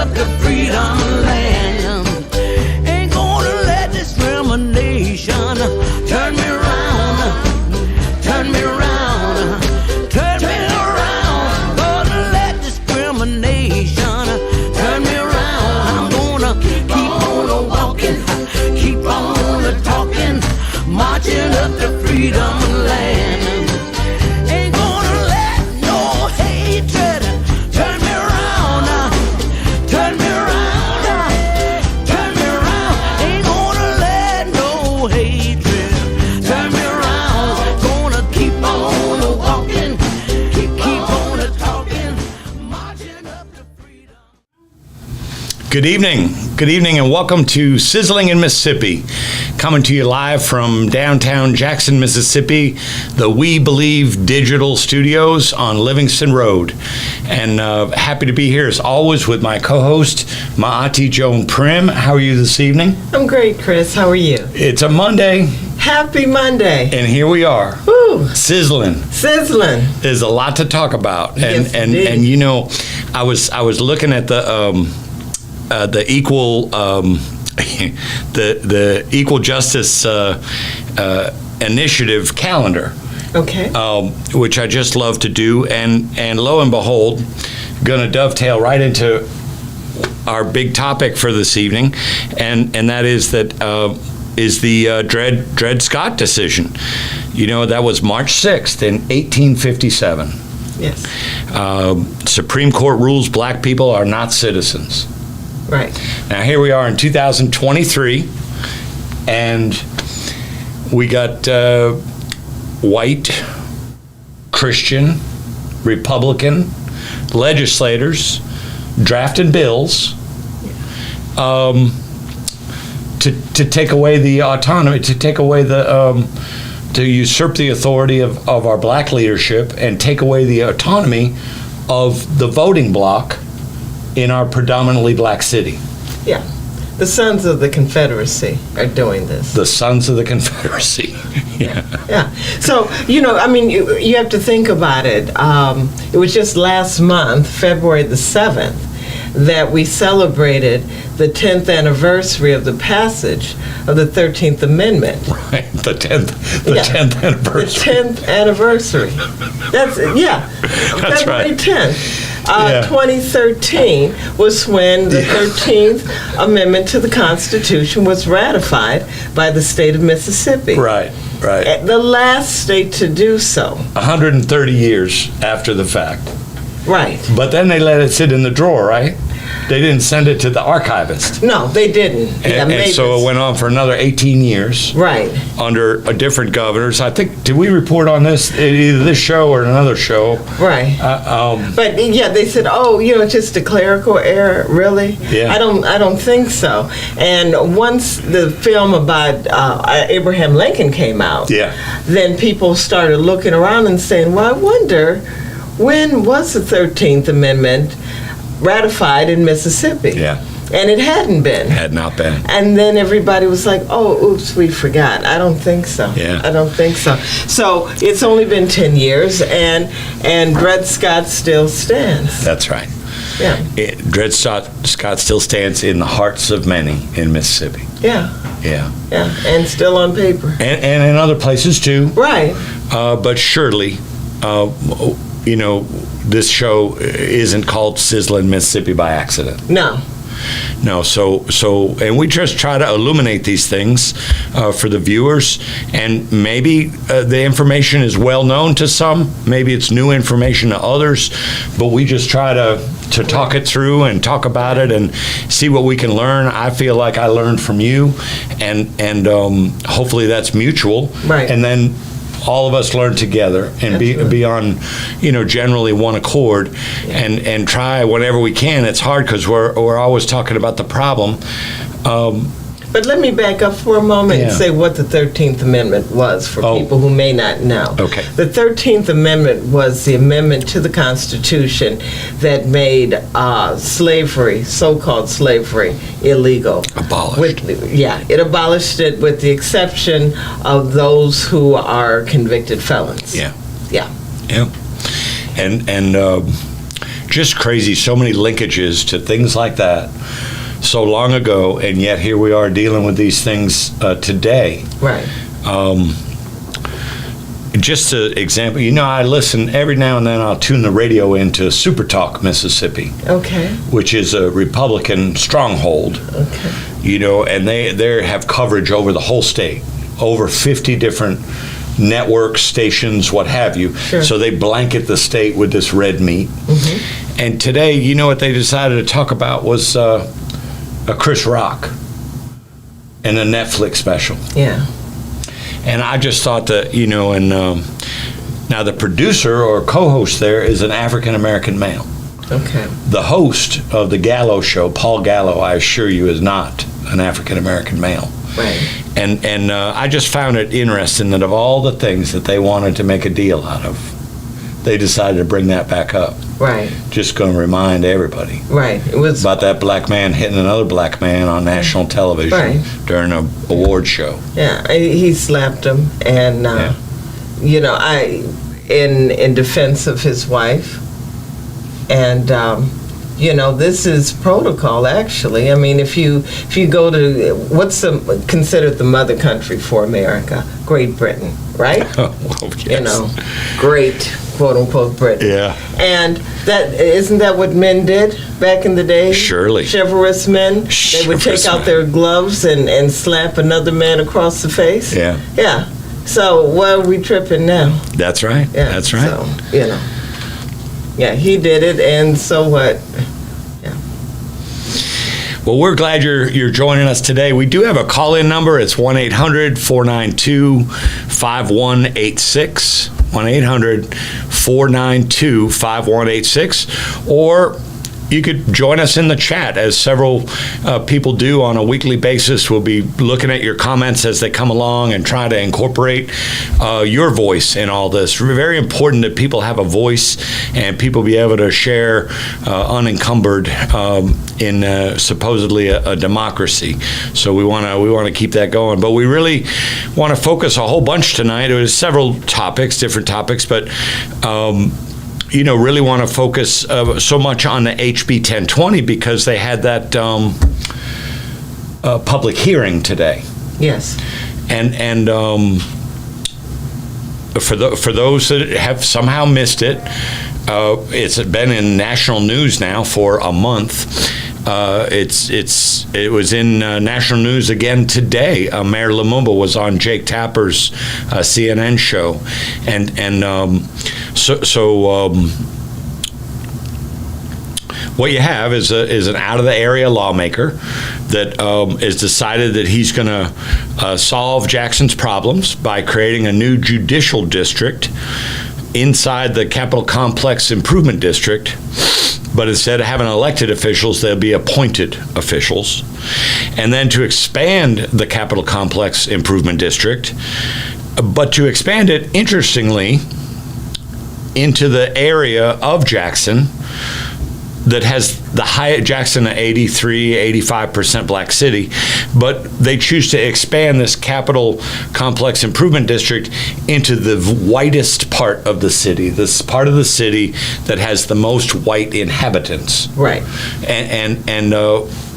up to freedom land. Ain't gonna let discrimination turn me around, turn me around, turn me around. Gonna let discrimination turn me around. I'm gonna keep on walking, keep on talking, marching up to freedom land. Ain't gonna let no hatred turn me around, turn me around, turn me around. Ain't gonna let no hatred turn me around. Gonna keep on walking, keep on talking, marching up to freedom. Good evening, and welcome to Sizzling in Mississippi. Coming to you live from downtown Jackson, Mississippi, the We Believe Digital Studios on Livingston Road. And happy to be here as always with my co-host, Maahti Jone Primm. How are you this evening? I'm great, Chris. How are you? It's a Monday, Happy Monday. and here we are. Woo! Sizzling. Sizzling. There's a lot to talk about. And Yes, and, indeed. and you know, I was looking at the equal the Equal Justice Initiative calendar, Okay. which I just love to do, and lo and behold, going to dovetail right into our big topic for this evening, and that is the Dred Scott decision. You know, that was March 6th in 1857. Yes. Supreme Court rules black people are not citizens. Right. Now here we are in 2023, and we got white, Christian, Republican legislators drafting bills to take away the autonomy, to take away to usurp the authority of our black leadership and take away the autonomy of the voting bloc in our predominantly black city. Yeah. The Sons of the Confederacy are doing this. The Sons of the Confederacy. Yeah. Yeah. So, you know, I mean, you have to think about it. It was just last month, February the 7th, that we celebrated the 10th anniversary of the passage of the 13th Amendment. Right. The 10th Yeah. 10th anniversary. The 10th anniversary. That's yeah. That's February right. 10th. Yeah. 2013 was when the 13th Amendment to the Constitution was ratified by the state of Mississippi. Right. Right. The last state to do so. 130 years after the fact. Right. But then they let it sit in the drawer, right? They didn't send it to the archivist. No, they didn't. And so it went on for another 18 years. Right. Under a different governors. I think, did we report on this, either this show or another show? Right. But yeah, they said, oh, you know, it's just a clerical error. Really? Yeah. I don't think so. And once the film about Abraham Lincoln came out, Yeah. then people started looking around and saying, well, I wonder, when was the 13th Amendment ratified in Mississippi? Yeah. And it hadn't been. Had not been. And then everybody was like, oh, oops, we forgot. I don't think so. Yeah. I don't think so. So it's only been 10 years, and Dred Scott still stands. That's right. Yeah. Dred Scott still stands in the hearts of many in Mississippi. Yeah. Yeah. Yeah. And still on paper. And in other places too. Right. But surely, you know, this show isn't called Sizzling Mississippi by accident. No. No, so, and we just try to illuminate these things for the viewers, and maybe the information is well known to some, maybe it's new information to others, but we just try to talk it through and talk about it and see what we can learn. I feel like I learned from you, and hopefully that's mutual. Right. And then all of us learn together and be on, you know, generally one accord, and try whenever we can. It's hard because we're always talking about the problem. But let me back up for a moment and say what the 13th Amendment was for people who may not know. Okay. The 13th Amendment was the amendment to the Constitution that made slavery, so-called slavery, illegal. Abolished. It abolished it with the exception of those who are convicted felons. Yeah. Yeah. Yeah. And just crazy. So many linkages to things like that so long ago, and yet here we are dealing with these things today. Right. Just an example, I listen every now and then. I'll tune the radio into Super Talk Mississippi, Okay. which is a Republican stronghold. Okay. And they have coverage over the whole state, over 50 different network stations, what have you. Sure. So they blanket the state with this red meat. Mm-hmm. And today, what they decided to talk about was a Chris Rock and a Netflix special. Yeah. And I just thought that, now the producer or co-host there is an African-American male. Okay. The host of the Gallo show, Paul Gallo, I assure you, is not an African-American male. Right. And I just found it interesting that of all the things that they wanted to make a deal out of, they decided to bring that back up. Right. Just going to remind everybody Right. It was about that black man hitting another black man on national television Right. during an award show. Yeah, he slapped him, and I in defense of his wife, and this is protocol. Actually, I mean, if you go to what's considered the mother country for America, Great Britain, right? Well, yes. Great quote unquote Britain. Yeah. And isn't that what men did back in the day? Surely. Chivalrous men. They would take Chivalrous out men. their gloves and slap another man across the face. Yeah. Yeah. So why are we tripping now? That's right. Yeah. That's right. So, Yeah, he did it, and so what? Well, we're glad you're joining us today. We do have a call-in number. It's 1-800-492-5186. 1-800-492-5186. Or you could join us in the chat, as several people do on a weekly basis. We'll be looking at your comments as they come along and try to incorporate your voice in all this. Very important that people have a voice and people be able to share unencumbered in supposedly a democracy. So we want to keep that going. But we really want to focus a whole bunch tonight. It was several topics, different topics, but really want to focus so much on the HB 1020 because they had that public hearing today. Yes. And for those that have somehow missed it, it's been in national news now for a month. It was in national news again today. Mayor Lumumba was on Jake Tapper's CNN show, and what you have is an out of the area lawmaker that has decided that he's going to solve Jackson's problems by creating a new judicial district inside the Capitol Complex Improvement District. But instead of having elected officials, they'll be appointed officials. And then to expand the Capitol Complex Improvement District, but to expand it, interestingly, into the area of Jackson that has the high Jackson, 85% black city, but they choose to expand this Capitol Complex Improvement District into the whitest part of the city, this part of the city that has the most white inhabitants. Right. And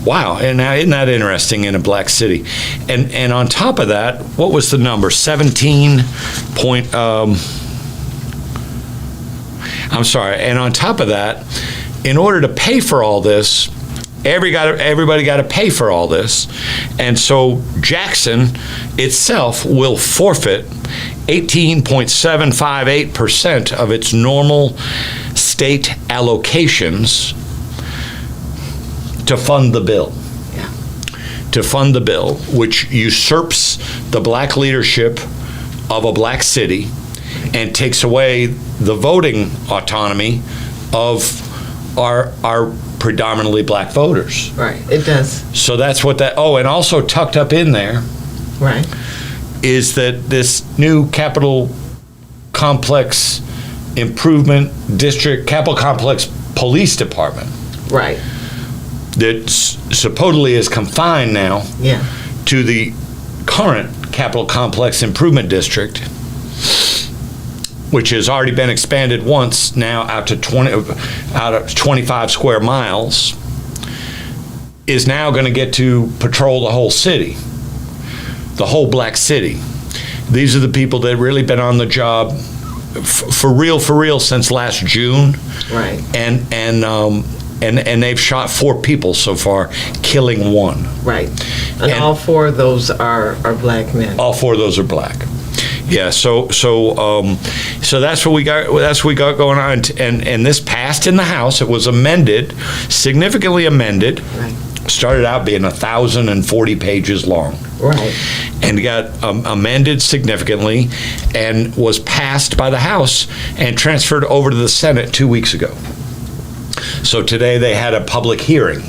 wow, and now isn't that interesting in a black city? And on top of that, what was the number? 17 point. I'm sorry. And on top of that, in order to pay for all this, everybody got to pay for all this. And so Jackson itself will forfeit 18.758% of its normal state allocations to fund the bill. Yeah. To fund the bill, which usurps the black leadership of a black city and takes away the voting autonomy of our predominantly black voters. Right. It does. So that's what that. Oh, and also tucked up in there, Right. is that this new Capitol Complex Improvement District, Capitol Complex Police Department, Right. that supposedly is confined now Yeah. to the current Capitol Complex Improvement District, which has already been expanded once now out to 25 square miles, is now going to get to patrol the whole city, the whole Black City. These are the people that really been on the job for real since last June. Right. And they've shot 4 people so far, killing 1. Right. And all 4 of those are black men. All 4 of those are black. Yeah. So that's what we got. That's what we got going on. And this passed in the House. It was amended, significantly amended. Right. Started out being 1,040 pages long. Right. And got amended significantly, and was passed by the House and transferred over to the Senate 2 weeks ago. So today they had a public hearing,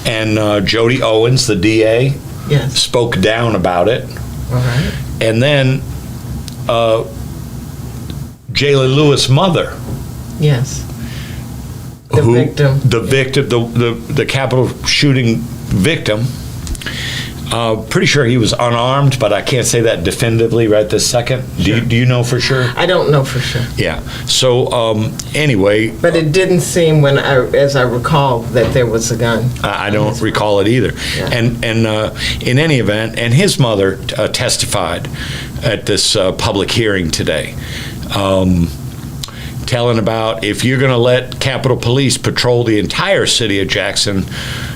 and Jody Owens, the DA, yes, spoke down about it. All right. And then Jayla Lewis' mother, yes, the victim, the Capitol shooting victim. Pretty sure he was unarmed, but I can't say that definitively right this second. Sure. Do you know for sure? I don't know for sure. Yeah. So anyway. But it didn't seem, as I recall, that there was a gun. I don't recall it either. Yeah. And in any event, and his mother testified at this public hearing today, telling about, if you're going to let Capitol Police patrol the entire city of Jackson,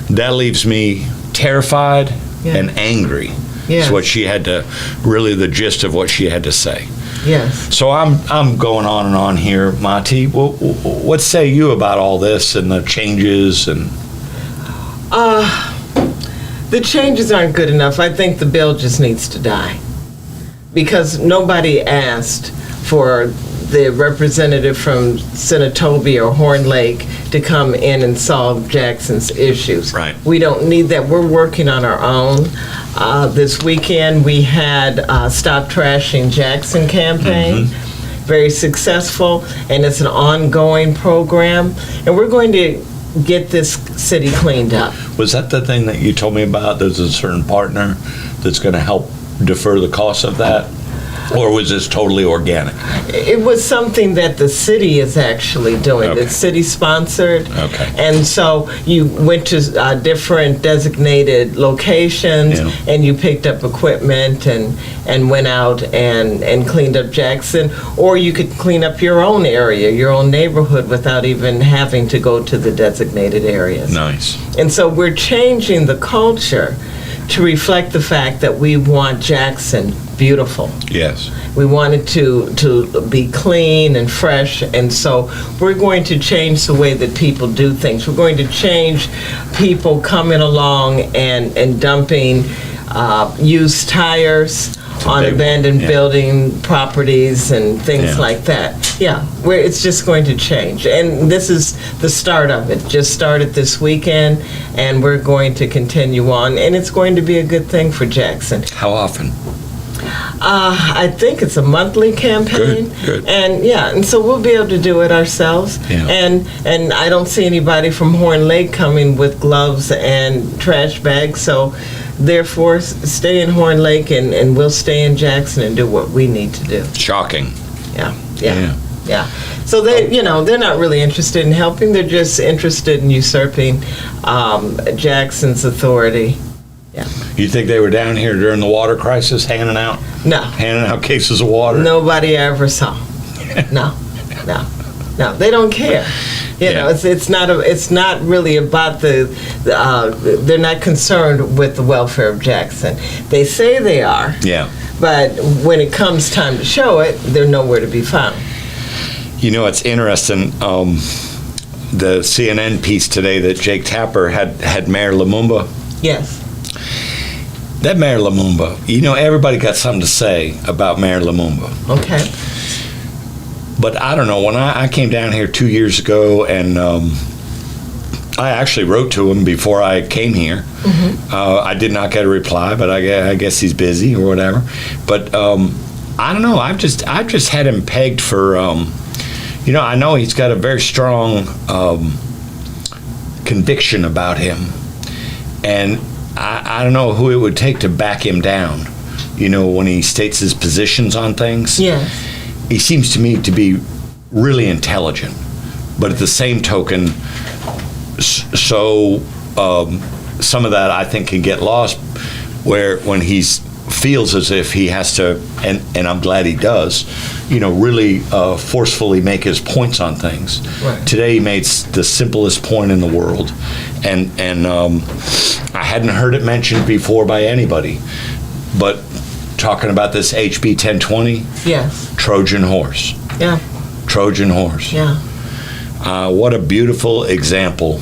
that leaves me terrified. Yeah. And angry. Yes. Is what she had to, really the gist of what she had to say. Yes. So I'm going on and on here, Maahti. What say you about all this and the changes and? The changes aren't good enough. I think the bill just needs to die, because nobody asked for the representative from Senatobia or Horn Lake to come in and solve Jackson's issues. Right. We don't need that. We're working on our own. This weekend we had Stop Trashing Jackson campaign. Very successful, and it's an ongoing program. And we're going to get this city cleaned up. Was that the thing that you told me about? There's a certain partner that's going to help defer the cost of that? Or was this totally organic? It was something that the city is actually doing. Okay. It's city-sponsored. Okay. And so you went to different designated locations, Yeah. and you picked up equipment and went out and cleaned up Jackson. Or you could clean up your own area, your own neighborhood, without even having to go to the designated areas. Nice. And so we're changing the culture to reflect the fact that we want Jackson beautiful. Yes. We want it to be clean and fresh, and so we're going to change the way that people do things. We're going to change people coming along and dumping used tires on big one, abandoned yeah. building properties and things Yeah. like that. Yeah, it's just going to change, and this is the start of it. Just started this weekend, and we're going to continue on, and it's going to be a good thing for Jackson. How often? I think it's a monthly campaign. Good. And so we'll be able to do it ourselves. Yeah. And I don't see anybody from Horn Lake coming with gloves and trash bags, so therefore stay in Horn Lake and we'll stay in Jackson and do what we need to do. Shocking. Yeah. So they're not really interested in helping. They're just interested in usurping Jackson's authority. Yeah. You think they were down here during the water crisis handing out cases of water? Nobody I ever saw. No. They don't care. You know, it's not really about they're not concerned with the welfare of Jackson. They say they are. Yeah. But when it comes time to show it, they're nowhere to be found. You know, it's interesting. The CNN piece today that Jake Tapper had Mayor Lumumba. Yes. That Mayor Lumumba, everybody got something to say about Mayor Lumumba. Okay. But I don't know, when I came down here 2 years ago, and I actually wrote to him before I came here. Mm-hmm. I did not get a reply, but I guess he's busy or whatever. But I don't know, I've just had him pegged for, I know he's got a very strong conviction about him. And I don't know who it would take to back him down, when he states his positions on things. Yeah. he seems to me to be really intelligent, but at the same token, some of that I think can get lost when he feels as if he has to, and I'm glad he does, really forcefully make his points on things. Right. Today he made the simplest point in the world, and I hadn't heard it mentioned before by anybody, but talking about this HB 1020, Yes. Trojan horse. Yeah. Trojan horse. Yeah. What a beautiful example.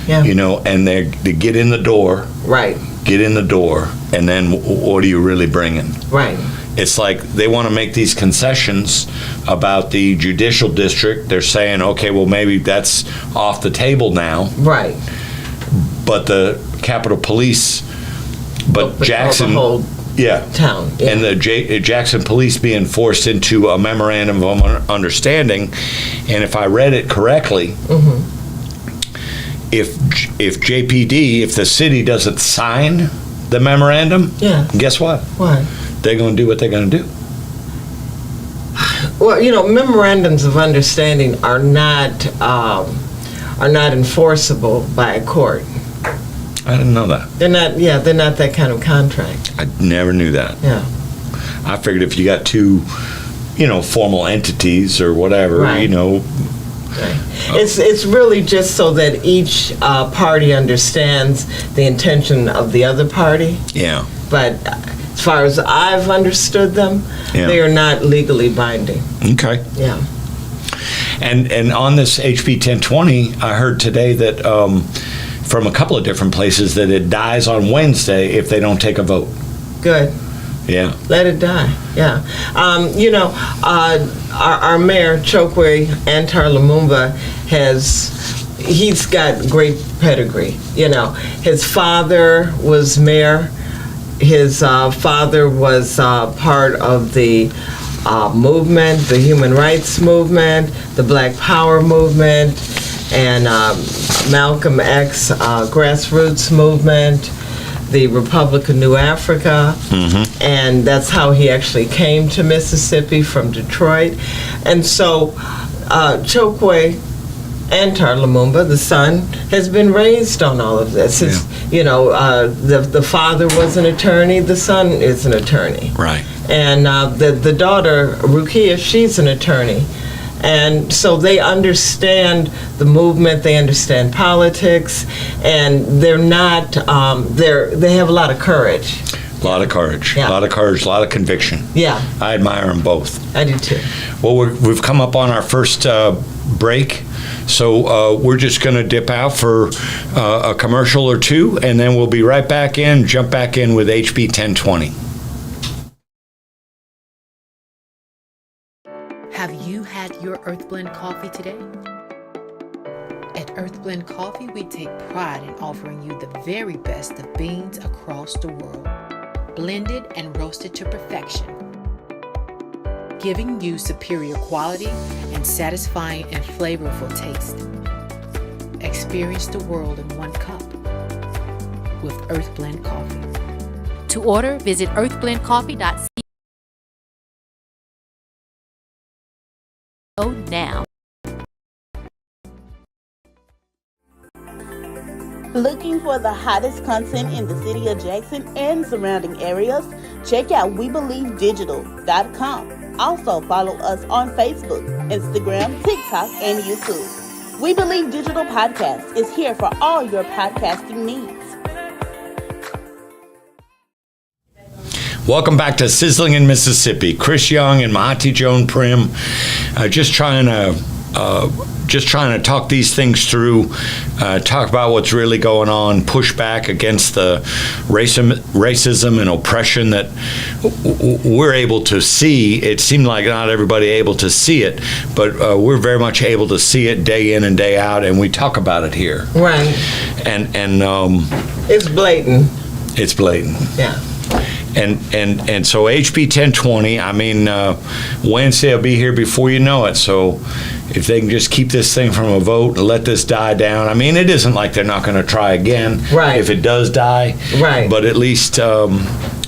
Yeah. And they get in the door. Right. Get in the door, and then what are you really bringing? Right. It's like they want to make these concessions about the judicial district. They're saying, okay, well, maybe that's off the table now. Right. But the Capitol Police, but Jackson, the whole town. Yeah. And the Jackson Police being forced into a memorandum of understanding, and if I read it correctly, if JPD, if the city doesn't sign the memorandum, guess what? What? They're going to do what they're going to do. Well, memorandums of understanding are not enforceable by a court. I didn't know that. They're not. Yeah, they're not that kind of contract. I never knew that. Yeah. I figured if you got two, formal entities or whatever, Right. Right. It's really just so that each party understands the intention of the other party. Yeah. But as far as I've understood them, they are not legally binding. Okay. Yeah. And on this HB 1020, I heard today that from a couple of different places that it dies on Wednesday if they don't take a vote. Good. Yeah. Let it die. Yeah. Our mayor, Chokwe Antar Lumumba, he's got great pedigree. His father was mayor. His father was part of the movement, the human rights movement, the Black Power movement, and Malcolm X grassroots movement, the Republic of New Africa, and that's how he actually came to Mississippi from Detroit. And so Chokwe Antar Lumumba, the son, has been raised on all of this. The father was an attorney, the son is an attorney. Right. And the daughter, Rukia, she's an attorney. And so they understand the movement, they understand politics, and they're not, they have a lot of courage. A lot of courage. Yeah. A lot of courage, a lot of conviction. Yeah. I admire them both. I do too. Well, we've come up on our first break, so we're just going to dip out for a commercial or two, and then we'll be right back in, jump back in with HB 1020. Have you had your Earth Blend coffee today? At Earth Blend Coffee, we take pride in offering you the very best of beans across the world, blended and roasted to perfection, giving you superior quality and satisfying and flavorful taste. Experience the world in one cup with Earth Blend Coffee. To order, visit earthblendcoffee.co now. Looking for the hottest content in the city of Jackson and surrounding areas? Check out WeBelieveDigital.com. Also follow us on Facebook, Instagram, TikTok, and YouTube. We Believe Digital Podcast is here for all your podcasting needs. Welcome back to Sizzling in Mississippi. Chris Young and Maahti Jone Primm, just trying to talk these things through, talk about what's really going on, push back against the racism and oppression that we're able to see. It seemed like not everybody able to see it, but we're very much able to see it day in and day out, and we talk about it here. Right. And it's blatant. It's blatant. Yeah. And so HB 1020, I mean, Wednesday will be here before you know it. So if they can just keep this thing from a vote and let this die down, I mean, it isn't like they're not going to try again. Right. If it does die. Right. But at least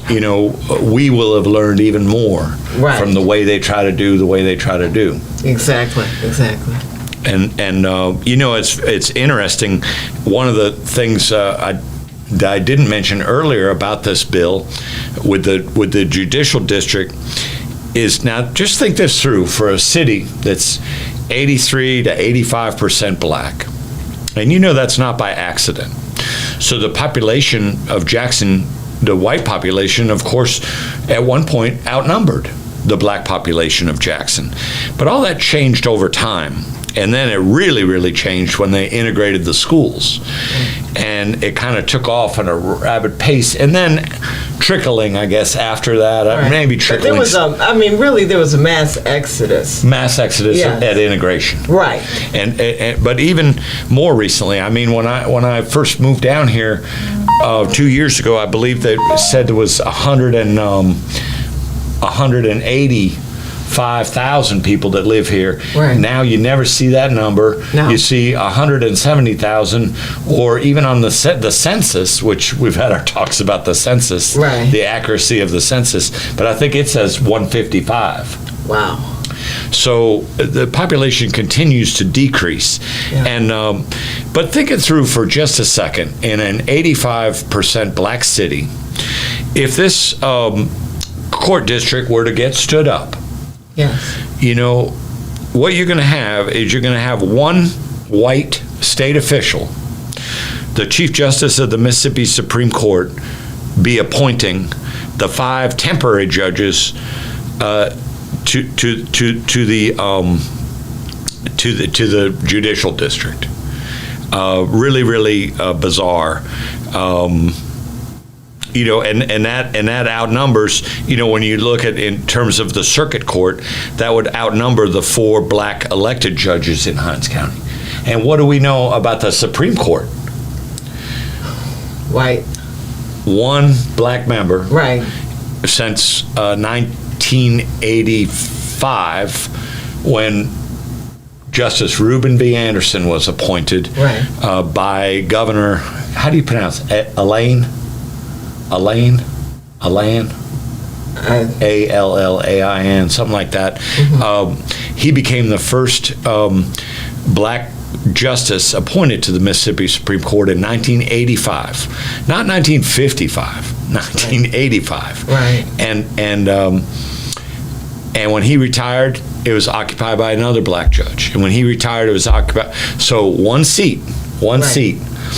we will have learned even more Right. from the way they try to do the way they try to do. Exactly. And it's interesting. One of the things that I didn't mention earlier about this bill with the judicial district is, now just think this through, for a city that's 83 to 85% black, and that's not by accident. So the population of Jackson, the white population, of course, at one point outnumbered the black population of Jackson. But all that changed over time. And then it really, really changed when they integrated the schools. And it kind of took off at a rapid pace. And then trickling, I guess, after that. Right. Maybe trickling. But there was a mass exodus. Mass exodus Yes. at integration. Right. And but even more recently, when I first moved down here 2 years ago, I believe they said there was 185,000 people that live here. Right. Now you never see that number. No. You see 170,000, or even on the census, which we've had our talks about the census, Right. the accuracy of the census, but I think it says 155. Wow. So the population continues to decrease. Yeah. And but think it through for just a second. In an 85% black city, if this court district were to get stood up, Yes. what you're going to have is you're going to have one white state official, the Chief Justice of the Mississippi Supreme Court, be appointing the 5 temporary judges to the judicial district. Really, really bizarre. And that outnumbers, when you look at in terms of the circuit court, that would outnumber the 4 black elected judges in Hinds County. And what do we know about the Supreme Court? White. 1 black member. Right. Since 1985, when Justice Reuben B. Anderson was appointed Right. by Governor, how do you pronounce it? Allain, Allain, something like that. Mm-hmm. He became the first black justice appointed to the Mississippi Supreme Court in 1985, not 1955, 1985. Right. And when he retired, it was occupied by another black judge. And when he retired, it was occupied. So one seat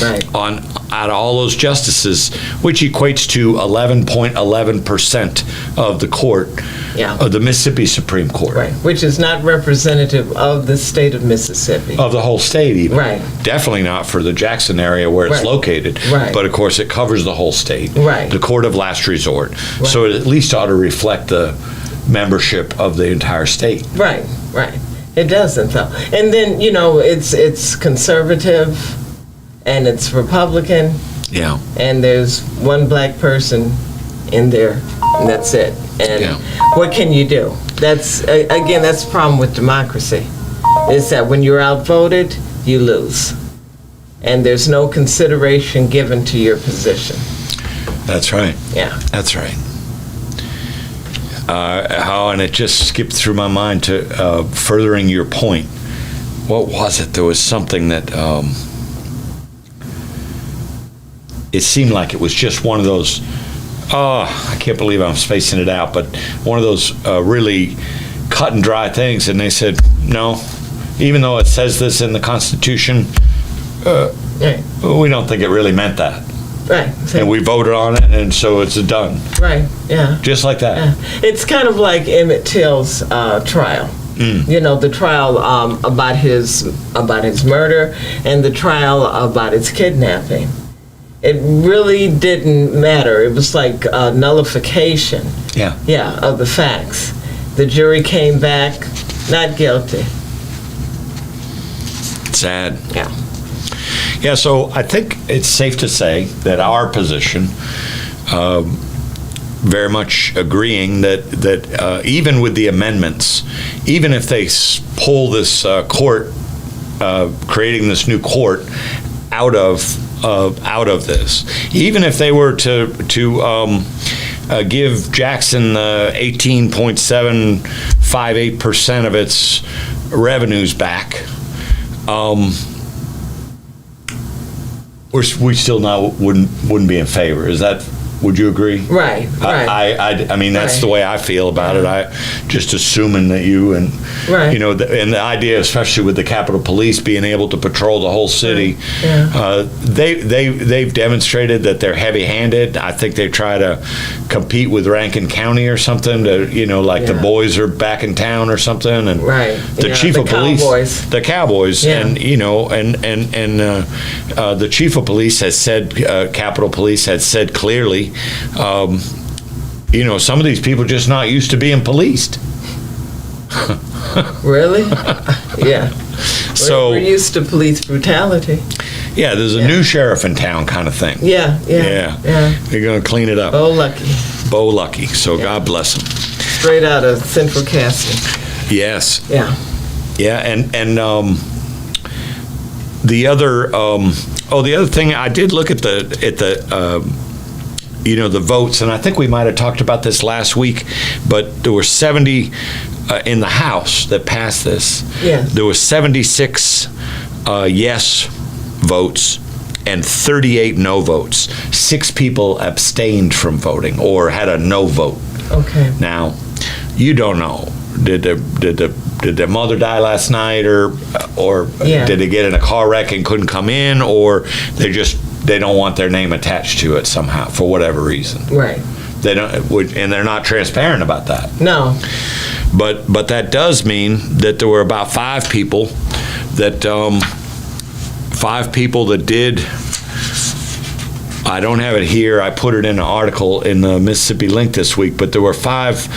Right. out of all those justices, which equates to 11.11% of the court, Yeah. of the Mississippi Supreme Court. Right. Which is not representative of the state of Mississippi. Of the whole state, even. Right. Definitely not for the Jackson area where it's Right. located. Right. But of course, it covers the whole state. Right. The court of last resort. Right. So it at least ought to reflect the membership of the entire state. Right. It doesn't, though. And then, it's conservative and it's Republican, Yeah. and there's one black person in there, and that's it. And Yeah. what can you do? That's the problem with democracy, is that when you're outvoted, you lose. And there's no consideration given to your position. That's right. Yeah. That's right. And it just skipped through my mind to furthering your point. What was it? There was something that it seemed like it was just one of those, I can't believe I'm spacing it out, but one of those really cut and dry things. And they said, no, even though it says this in the Constitution, Right. we don't think it really meant that. Right. And we voted on it, and so it's done. Right. Yeah. Just like that. Yeah. It's kind of like Emmett Till's trial. The trial about his murder and the trial about his kidnapping. It really didn't matter. It was like nullification. Yeah. Yeah, of the facts. The jury came back not guilty. Sad. Yeah. Yeah, so I think it's safe to say that our position, very much agreeing that even with the amendments, even if they pull this court, creating this new court out of this, even if they were to give Jackson 18.758% of its revenues back, we still wouldn't be in favor. Would you agree? Right. I mean, that's Right. the way I feel about it. I just assuming that you and Right. and the idea, especially with the Capitol Police being able to patrol the whole city, Yeah. they've demonstrated that they're heavy-handed. I think they try to compete with Rankin County or something. To like the Yeah. boys are back in town or something, and Right. the Yeah, chief the of police, Cowboys. the Cowboys, Yeah. and the chief of police has said, Capitol Police had said clearly. Some of these people just not used to being policed. Really? Yeah. So we're used to police brutality. yeah, there's a Yeah. new sheriff in town, kind of thing. Yeah. They're gonna clean it up. Oh, lucky. Bo Lucky. So God bless him. Straight out of Central Casting. Yes. Yeah. Yeah, and the other the other thing, I did look at the the votes, and I think we might have talked about this last week, but there were 70 in the House that passed this. Yes. There was 76 yes votes and 38 no votes. 6 people abstained from voting or had a no vote. Okay. Now, you don't know. Did their mother die last night, or Yeah. did they get in a car wreck and couldn't come in, or they don't want their name attached to it somehow for whatever reason? Right. They don't, and they're not transparent about that. No. But that does mean that there were about 5 people that did. I don't have it here. I put it in an article in the Mississippi Link this week, but there were 5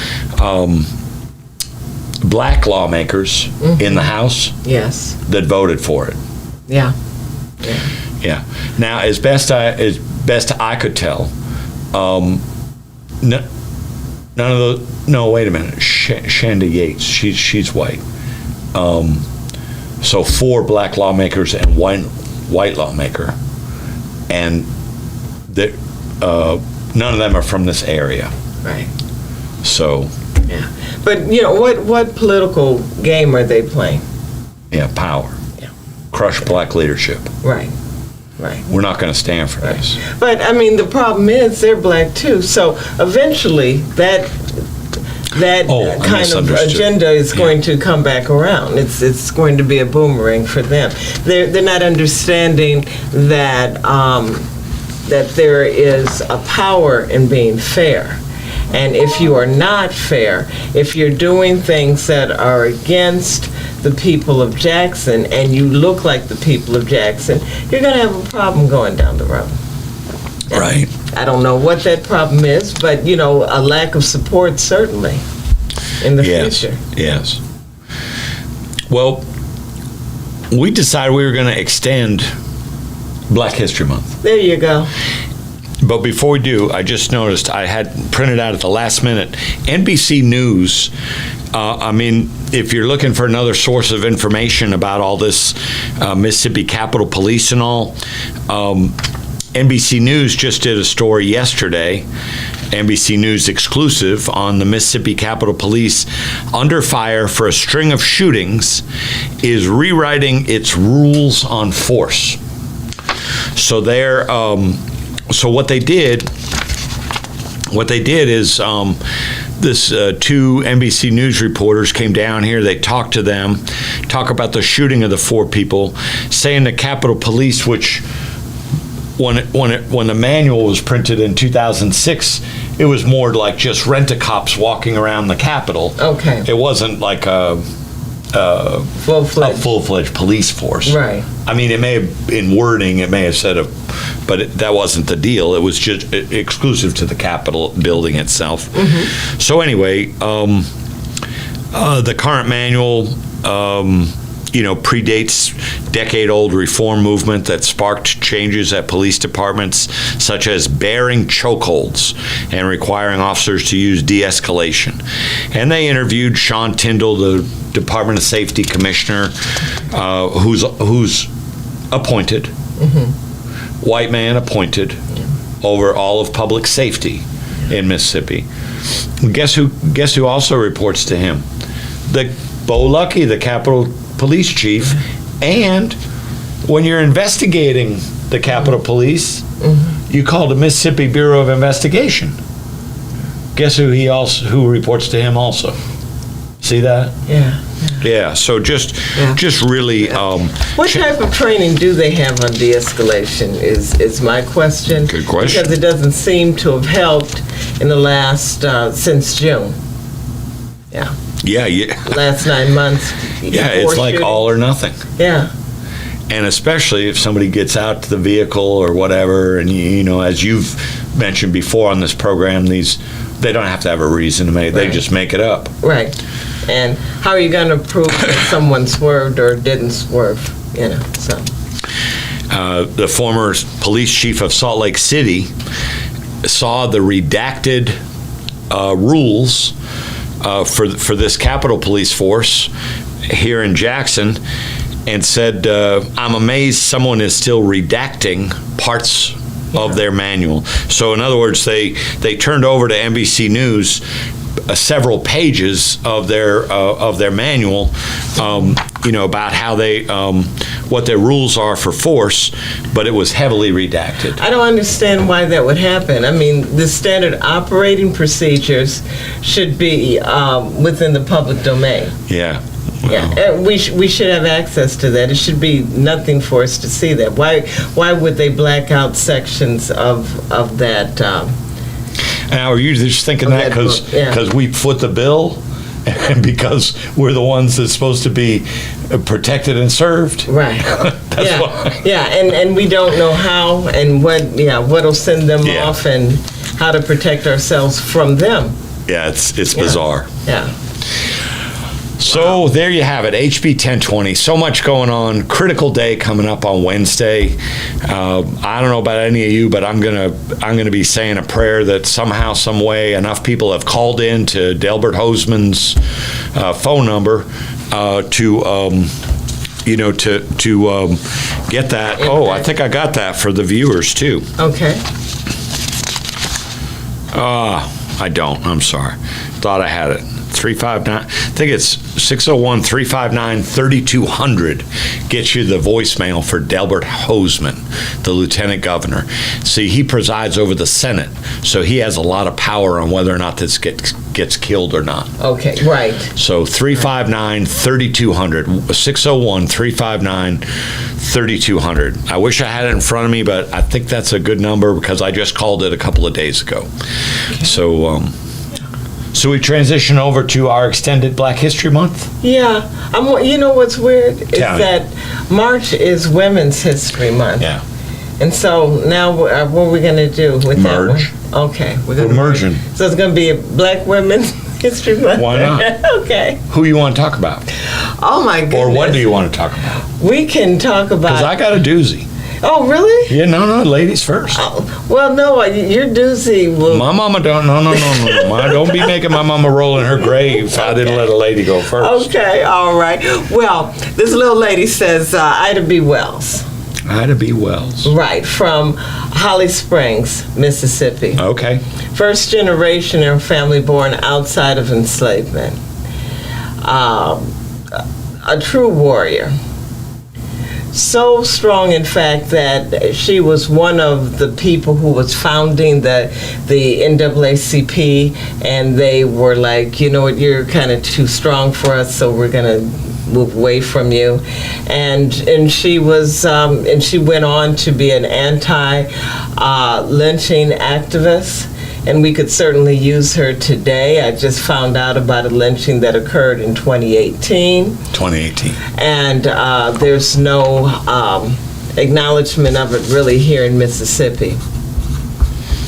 black lawmakers in the House Yes. that voted for it. Yeah. Yeah. Now, as best I could tell, none of those. No, wait a minute. Shanda Yates. She's white. So 4 black lawmakers and 1 white lawmaker, and none of them are from this area. Right. So Yeah. But what political game are they playing? yeah, power. Yeah. Crush black leadership. Right. Right. We're not going to stand for this. But I mean, the problem is they're black too. So eventually, that Oh, I kind of misunderstood. agenda is going to come back around. It's going to be a boomerang for them. They're not understanding that that there is a power in being fair. And if you are not fair, if you're doing things that are against the people of Jackson and you look like the people of Jackson, you're going to have a problem going down the road. Right. I don't know what that problem is, but, a lack of support certainly in the future. Yes. Well, we decided we were going to extend Black History Month. There you go. But before we do, I just noticed I had printed out at the last minute NBC News. If you're looking for another source of information about all this Mississippi Capitol Police and all, NBC News just did a story yesterday, NBC News exclusive, on the Mississippi Capitol Police under fire for a string of shootings, is rewriting its rules on force. So so what they did is this 2 NBC News reporters came down here. They talked to them, talk about the shooting of the 4 people, saying the Capitol Police, which when the manual was printed in 2006, it was more like just rent-a-cops walking around the Capitol. Okay. It wasn't like a full-fledged police force. Right. I mean, it may have, in wording, it may have said but that wasn't the deal. It was just exclusive to the Capitol building itself. Mm-hmm. So anyway, the current manual, predates decade-old reform movement that sparked changes at police departments, such as bearing chokeholds and requiring officers to use de-escalation. And they interviewed Sean Tyndall, the Department of Safety Commissioner, who's appointed, white man appointed over all of public safety. in Mississippi. Guess who also reports to him? Bo Luckey, the Capitol Police Chief, and when you're investigating the Capitol Police, you call the Mississippi Bureau of Investigation. Guess who reports to him also? See that? Yeah. Yeah. So just really. What type of training do they have on de-escalation? Is my question. Good question. Because it doesn't seem to have helped in the last since June. Yeah. Yeah. Last 9 months. Yeah, it's like all or nothing. Yeah. And especially if somebody gets out to the vehicle or whatever, and you know, as you've mentioned before on this program, they don't have to have a reason to make. They just make it up. Right. And how are you going to prove that someone swerved or didn't swerve? You know. So. The former police chief of Salt Lake City saw the redacted rules for this Capitol Police force here in Jackson, and said, I'm amazed someone is still redacting parts of their manual. So in other words, they turned over to NBC News several pages of their manual, about how they what their rules are for force, but it was heavily redacted. I don't understand why that would happen. I mean, the standard operating procedures should be within the public domain. Yeah. Yeah, we should have access to that. It should be nothing for us to see that. Why would they black out sections of that? Now, are you just thinking that because we foot the bill, and because we're the ones that's supposed to be protected and served? Right. That's why. Yeah, and we don't know how and what'll send them off and how to protect ourselves from them. Yeah, it's bizarre. Yeah. So there you have it, HB 1020. So much going on. Critical day coming up on Wednesday. I don't know about any of you, but I'm gonna be saying a prayer that somehow, some way, enough people have called in to Delbert Hoseman's phone number to get that. Oh, I think I got that for the viewers too. Okay. I don't. I'm sorry. Thought I had it. 359. I think it's 601-359-3200. Gets you the voicemail for Delbert Hoseman, the lieutenant governor. See, he presides over the Senate, so he has a lot of power on whether or not this gets killed or not. Okay, right. So 359-3200. 601-359-3200. I wish I had it in front of me, but I think that's a good number because I just called it a couple of days ago. Okay. So we transition over to our extended Black History Month? Yeah. You know what's weird? Is that March is Women's History Month. Yeah. And so now what are we going to do with that one? Okay. We're merging. So it's going to be a Black Women's History Month? Why not? Okay. Who you want to talk about? Oh, my goodness. Or what do you want to talk about? We can talk about... Because I got a doozy. Oh, really? Yeah, no, ladies first. Oh, well, no, your doozy will... My mama don't, no. Don't be making my mama roll in her grave if I didn't let a lady go first. Okay, all right. Well, this little lady says Ida B. Wells. Ida B. Wells. Right, from Holly Springs, Mississippi. Okay. First generation in her family born outside of enslavement. A true warrior. So strong, in fact, that she was one of the people who was founding the NAACP, and they were like, you know what, you're kind of too strong for us, so we're gonna move away from you. And she was and she went on to be an anti-lynching activist. And we could certainly use her today. I just found out about a lynching that occurred in 2018. 2018. And there's no acknowledgement of it really here in Mississippi.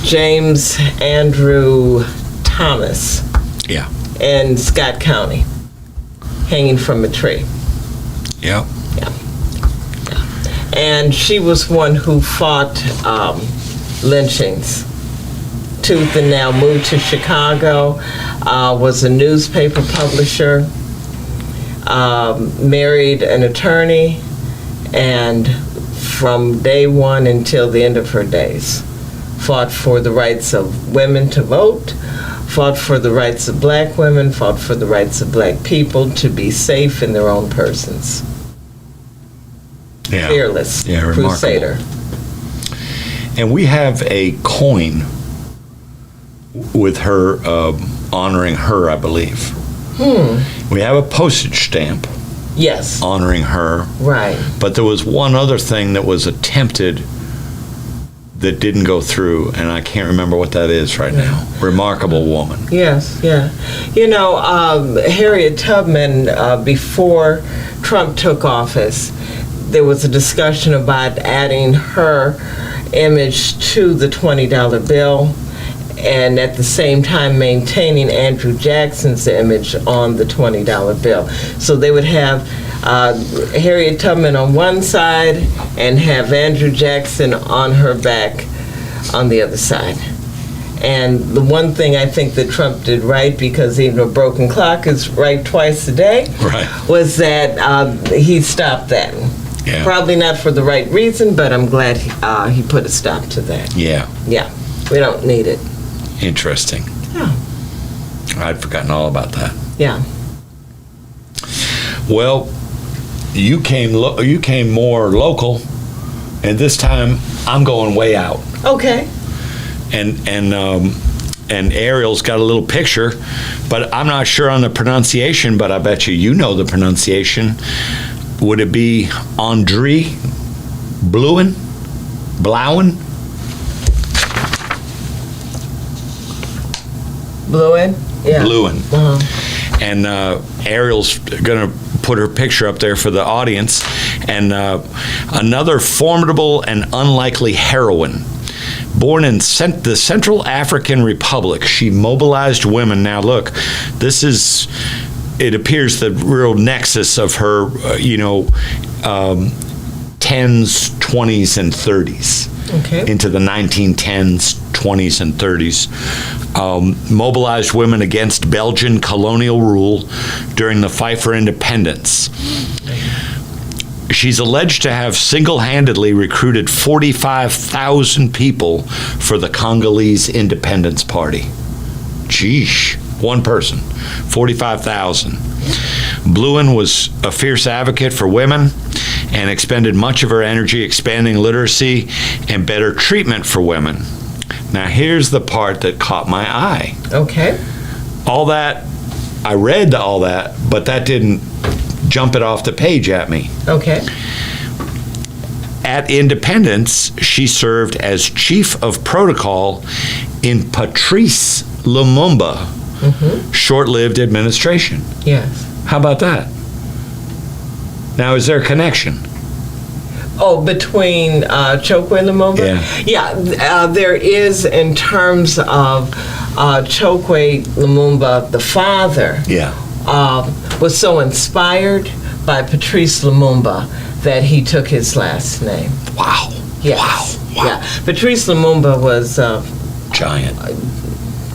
James Andrew Thomas. Yeah. In Scott County, hanging from a tree. Yep. Yeah. And she was one who fought lynchings. Tooth and nail, moved to Chicago, was a newspaper publisher, married an attorney, and from day one until the end of her days fought for the rights of women to vote, fought for the rights of black women, fought for the rights of black people to be safe in their own persons. Yeah. Fearless crusader. And we have a coin with her, honoring her, I believe. We have a postage stamp. Yes. Honoring her. Right. But there was one other thing that was attempted that didn't go through, and I can't remember what that is right now. Remarkable woman. Yes, yeah. You know, Harriet Tubman, before Trump took office, there was a discussion about adding her image to the $20 bill, and at the same time maintaining Andrew Jackson's image on the $20 bill. So they would have Harriet Tubman on one side and have Andrew Jackson on her back on the other side. And the one thing I think that Trump did right, because even a broken clock is right twice a day, was that he stopped that. Yeah. Probably not for the right reason, but I'm glad he put a stop to that. Yeah. Yeah, we don't need it. Interesting. Yeah. I'd forgotten all about that. Yeah. Well, you came more local, and this time I'm going way out. Okay. And Ariel's got a little picture, but I'm not sure on the pronunciation, but I bet you know the pronunciation. Would it be Andre Blouen? Blouen? Yeah. Blouen. Uh-huh. And Ariel's going to put her picture up there for the audience. And another formidable and unlikely heroine. Born in the Central African Republic, she mobilized women. Now, look, this is, it appears, the real nexus of her, 10s, 20s, and 30s. Okay. Into the 1910s, 20s, and 30s. Mobilized women against Belgian colonial rule during the fight for independence. She's alleged to have single-handedly recruited 45,000 people for the Congolese Independence Party. Sheesh, one person, 45,000. Blouen was a fierce advocate for women and expended much of her energy expanding literacy and better treatment for women. Now, here's the part that caught my eye. Okay. All that, I read all that, but that didn't jump it off the page at me. Okay. At independence, she served as chief of protocol in Patrice Lumumba's short-lived administration. Yes. How about that? Now, is there a connection? Oh, between Chokwe and Lumumba? Yeah, there is, in terms of Chokwe Lumumba, the father. Yeah. Was so inspired by Patrice Lumumba that he took his last name. Wow. Yes. Wow. Yeah. Patrice Lumumba was giant.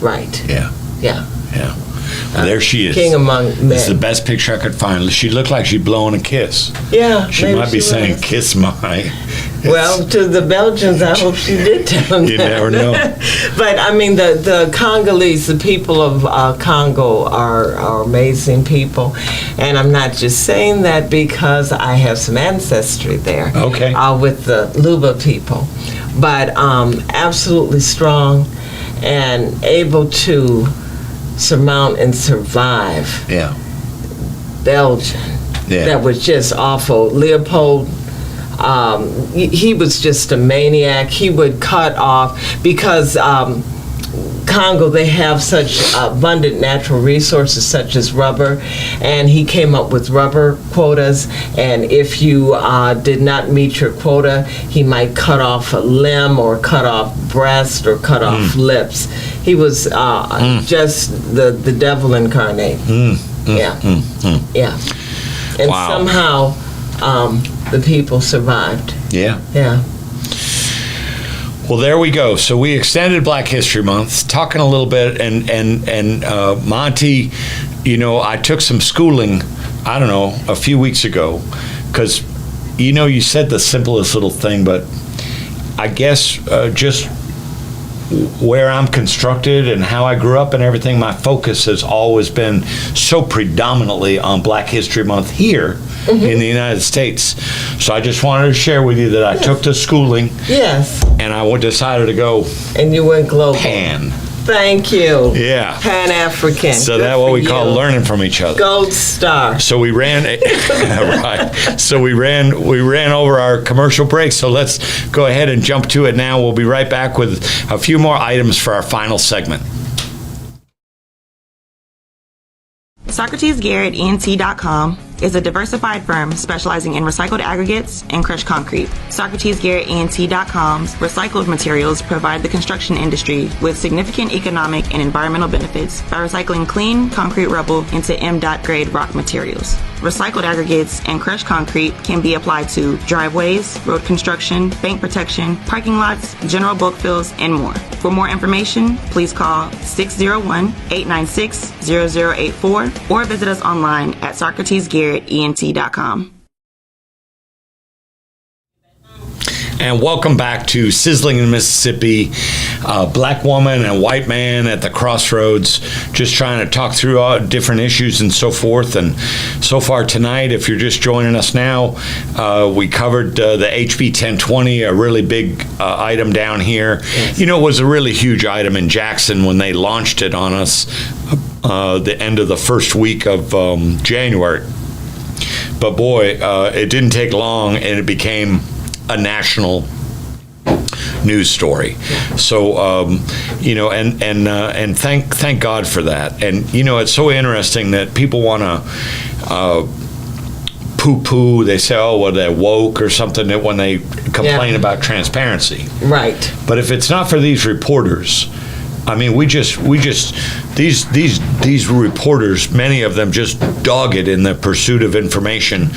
Right. Yeah. Yeah. Yeah. Well, there she is. King among men. This is the best picture I could find. She looked like she's blowing a kiss. Yeah. She might be saying, was. "Kiss my." Well, to the Belgians, I hope she did tell them You that. never know. But I mean, the Congolese, the people of Congo are amazing people, and I'm not just saying that because I have some ancestry there. Okay. With the Luba people, but absolutely strong and able to surmount and survive. Yeah. Belgium. Yeah. That was just awful. Leopold. He was just a maniac. He would cut off, because Congo, they have such abundant natural resources such as rubber, and he came up with rubber quotas, and if you did not meet your quota, he might cut off a limb or cut off breast or cut off lips. He was just the devil incarnate. Yeah. Yeah. And somehow the people survived. Yeah. Yeah. Well, there we go. So we extended Black History Month, talking a little bit, and Maahti, I took some schooling, I don't know, a few weeks ago, because, you said the simplest little thing, but I guess just where I'm constructed and how I grew up and everything, my focus has always been so predominantly on Black History Month here in the United States. So I just wanted to share with you that I took the schooling. Yes. And I decided to go And you went global. Pan. Thank you. Yeah. Pan-African. So Good that's what for we call you. learning from each other. Gold star. So we ran, right. So we ran over our commercial break. So let's go ahead and jump to it now. We'll be right back with a few more items for our final segment. SocratesGarrettENT.com is a diversified firm specializing in recycled aggregates and crushed concrete. SocratesGarrettENT.com's recycled materials provide the construction industry with significant economic and environmental benefits by recycling clean concrete rubble into M.Dot grade rock materials. Recycled aggregates and crushed concrete can be applied to driveways, road construction, bank protection, parking lots, general bulk fills, and more. For more information, please call 601-896-0084 or visit us online at SocratesGarrettENT.com. And welcome back to Sizzling in Mississippi. Black woman and white man at the crossroads, just trying to talk through all different issues and so forth. And so far tonight, if you're just joining us now, we covered the HB 1020, a really big item down here. Yes. You know, it was a really huge item in Jackson when they launched it on us the end of the first week of January. But boy, it didn't take long and it became a national news story. So you know, and thank God for that. And you know, it's so interesting that people want to poo-poo. They say, oh, well, they're woke or something, that when they complain about transparency. Right. But if it's not for these reporters, I mean, these reporters, many of them just dog it in the pursuit of information.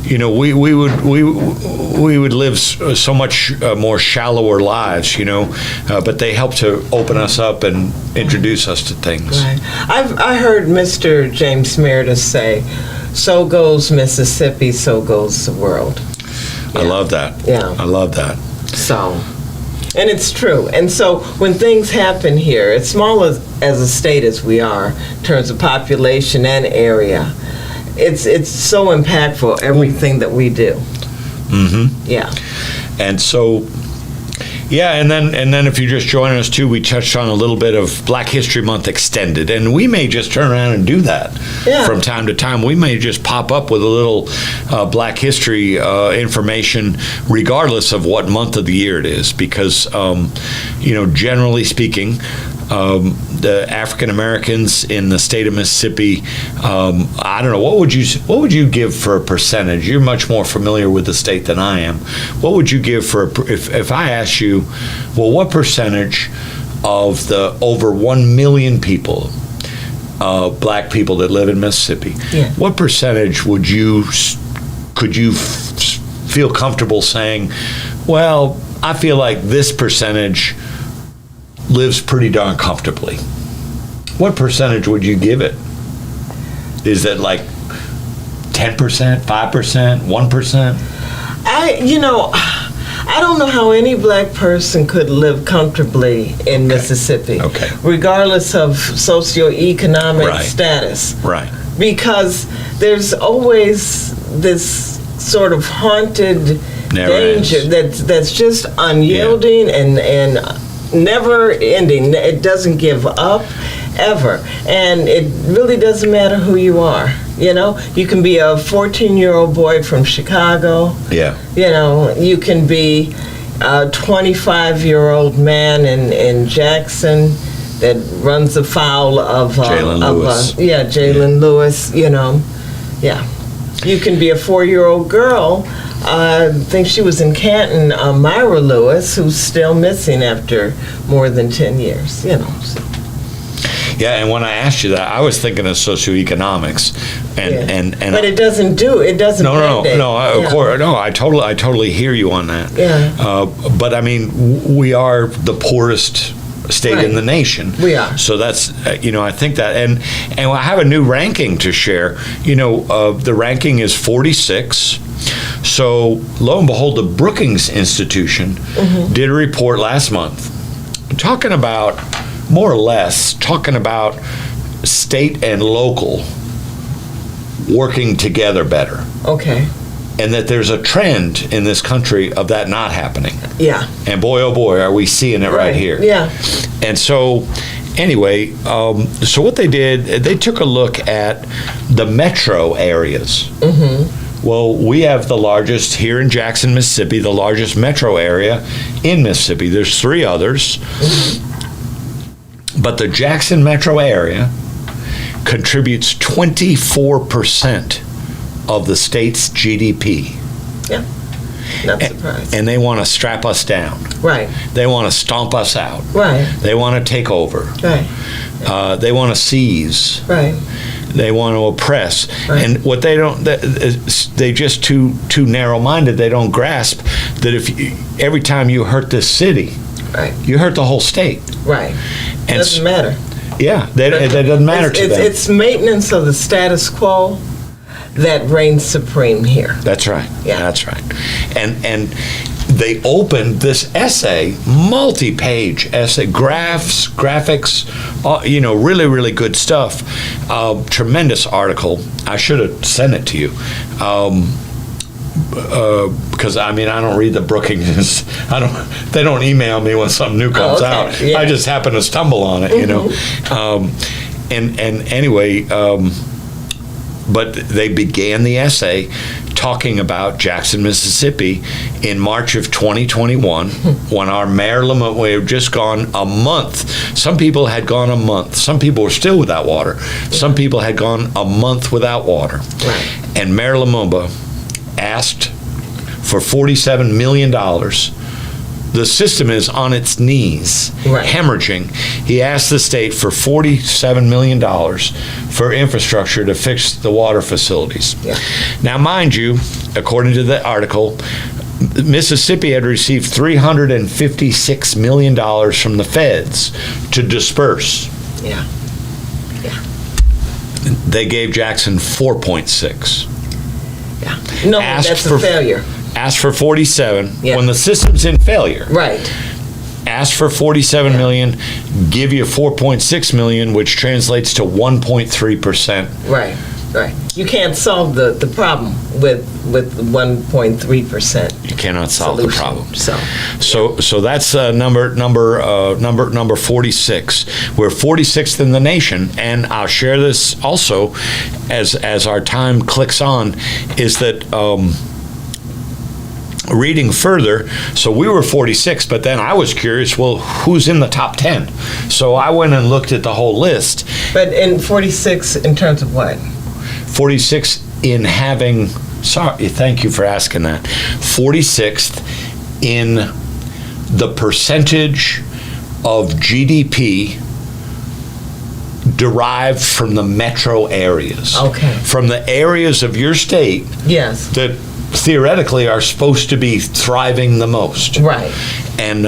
You know, we would live so much more shallower lives, you know, but they help to open us up and introduce us to things. Right. I heard Mr. James Meredith say, "So goes Mississippi, so goes the world." I love that. Yeah. I love that. So, and it's true. And so when things happen here, as small as a state as we are in terms of population and area, it's so impactful, everything that we do. Mm-hmm. Yeah. And so, yeah, and then if you're just joining us too, we touched on a little bit of Black History Month extended, and we may just turn around and do that from time to time. We may just pop up with a little Black History information, regardless of what month of the year it is, because you know, generally speaking, the African Americans in the state of Mississippi, I don't know, what would you give for a percentage? You're much more familiar with the state than I am. What would you give for if I asked you, well, what percentage of the over 1 million people, black people that live in Mississippi, what percentage could you feel comfortable saying, well, I feel like this percentage lives pretty darn comfortably? What percentage would you give it? Is it like 10%, 5%, 1%? I don't know how any black person could live comfortably in Mississippi, regardless of socioeconomic status. Right. Because there's always this sort of haunted danger that's just unyielding and never ending. It doesn't give up ever, and it really doesn't matter who you are. You know, you can be a 14-year-old boy from Chicago. Yeah. You know, you can be a 25-year-old man in Jackson that runs afoul of Jalen Lewis. You know, you can be a 4-year-old girl. I think she was in Canton, Myra Lewis, who's still missing after more than 10 years, you know. So. Yeah, and when I asked you that, I was thinking of socioeconomics, and but it doesn't mandate. Of course, no. I totally hear you on that. Yeah. But I mean, we are the poorest state in the nation. We are. So that's I think that, and I have a new ranking to share. The ranking is 46. So lo and behold, the Brookings Institution did a report last month, talking about, more or less, talking about state and local working together better. Okay. And that there's a trend in this country of that not happening. Yeah. And boy, oh boy, are we seeing it right here. Yeah. And so, anyway, so what they did, they took a look at the metro areas. Mm-hmm. Well, we have the largest here in Jackson, Mississippi, the largest metro area in Mississippi. There's 3 others. Mm-hmm. But the Jackson metro area contributes 24% of the state's GDP. Yeah. Not surprised. And they want to strap us down. Right. They want to stomp us out. Right. They want to take over. Right. They want to seize. Right. They want to oppress. Right. And what they don't, they just too narrow-minded. They don't grasp that every time you hurt this city, right, you hurt the whole state. Right. And doesn't matter. Yeah, that doesn't matter to them. It's maintenance of the status quo that reigns supreme here. That's right. Yeah. That's right. And they opened this essay, multi-page essay, graphics, really, really good stuff. Tremendous article. I should have sent it to you. Because I don't read the Brookings. They don't email me when something new comes out. Yeah. I just happen to stumble on it, And anyway, but they began the essay talking about Jackson, Mississippi in March of 2021 when our mayor Lamont, we had just gone a month. Some people had gone a month. Some people were still without water. Some people had gone a month without water. Right. And Mayor Lumumba asked for $47 million. The system is on its knees, right, hemorrhaging. He asked the state for $47 million for infrastructure to fix the water facilities. Yeah. Now, mind you, according to the article, Mississippi had received $356 million from the feds to disperse. Yeah. Yeah. They gave Jackson 4.6. Yeah. No, that's a failure. Asked for 47 Yeah. when the system's in failure. Right. Ask for 47 million, give you 4.6 million, which translates to 1.3%. Right. Right. You can't solve the problem with 1.3%. You cannot solve solution. the problem. So that's number 46. We're 46th in the nation, and I'll share this also as our time clicks on, is that reading further, so we were 46, but then I was curious, well, who's in the top 10? So I went and looked at the whole list. But in 46 in terms of what? 46 in having, sorry, thank you for asking that. 46th in the percentage of GDP derived from the metro areas. Okay. From the areas of your state Yes. that theoretically are supposed to be thriving the most. Right. And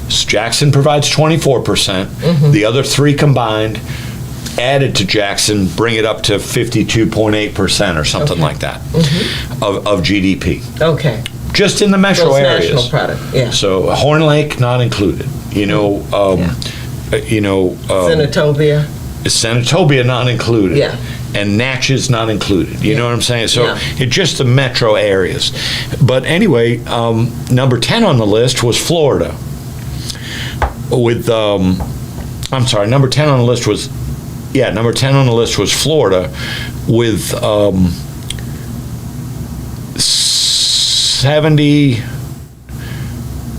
Jackson provides 24%. Mm-hmm. The other 3 combined, added to Jackson, bring it up to 52.8% or something like that of GDP. Okay. Just in the metro Gross areas. national product. Yeah. So Horn Lake not included. Senatobia. Senatobia not included. Yeah. And Natchez not included. You know what I'm saying? So Yeah. it's just the metro areas. But anyway, number 10 on the list was Florida. With, number 10 on the list was, number 10 on the list was Florida with